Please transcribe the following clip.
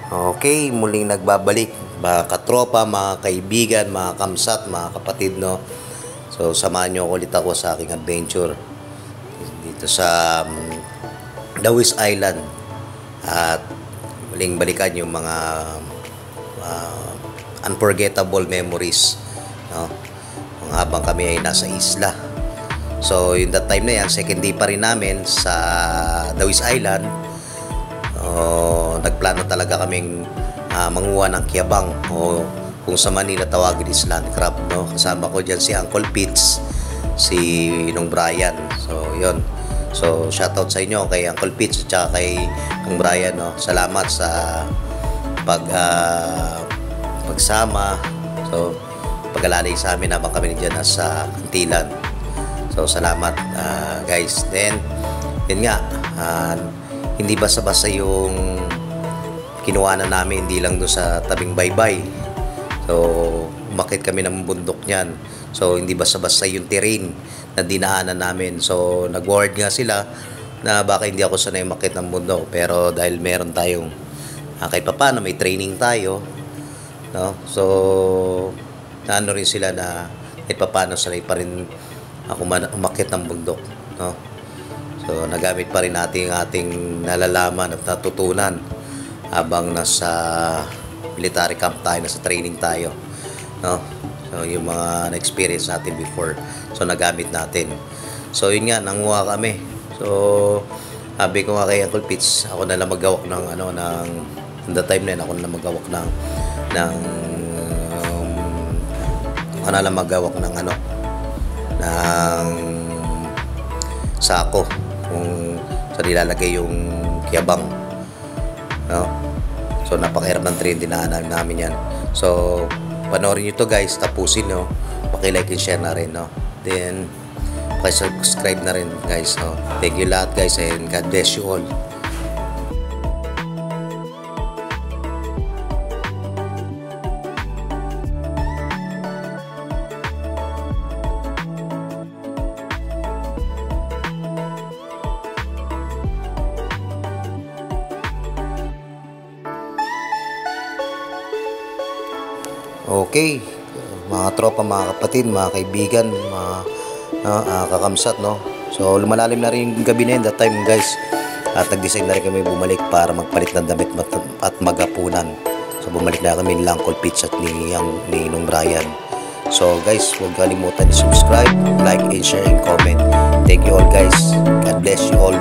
Okay, muling nagbabalik mga katropa, mga kaibigan, mga kamsat, mga kapatid, no. So samahan niyo ulit ako sa aking adventure dito sa Dawis Island at muling balikan yung mga unforgettable memories, no, habang kami ay nasa isla. So yung that time na yan, second day pa rin namin sa Dawis Island. Nagplano talaga kaming manguha ng kiyabang o kung sa Manila tawagin is land crab, no. Kasama ko diyan si Uncle Pitts, si Nung Brian. So yon, so shoutout sa inyo kay Uncle Pitts at kay Nung Brian, no. Salamat sa pagsama, so pag-alalay sa amin habang kami diyan sa kantilan. So salamat guys. Then yun nga, hindi basta-basta yung kinuha na namin, hindi lang doon sa tabing baybay. So umakit kami ng bundok niyan. So hindi basta-basta yung terrain na dinaanan namin. So nag-word nga sila na baka hindi ako sanay umakit ng bundok, pero dahil meron tayong kahit papaano may training tayo, no? So naano rin sila na kahit papaano sanay pa rin ako umakit ng bundok, no? So nagamit pa rin natin ang ating nalalaman at natutunan habang nasa military camp tayo, nasa training tayo, no? So yung mga na-experience natin before, so nagamit natin. So yun nga, nanguha kami. So sabi ko nga kay Uncle Pitts, ako na lang magawak ng the time na yun, ako na lang magawak ng sako kung saan nilalagay yung kiyabang, no? So napakahirap ng train, dinaanan namin yan. So panoorin nyo to guys, tapusin, no? Paki-like and share na rin, no? Then paki-subscribe na rin guys, no? Thank you lahat guys, and God bless you all. Okay, mga tropa, mga kapatid, mga kaibigan, mga kakamsat, no. So lumalalim na rin yung gabi na yun that time guys, at nag-decide na rin kami bumalik para magpalit ng damit at magapunan. So bumalik na kami ni Uncle Pitts at ni Nung Brian. So guys, huwag kalimutan i-subscribe, like and share and comment. Thank you all guys, God bless you all.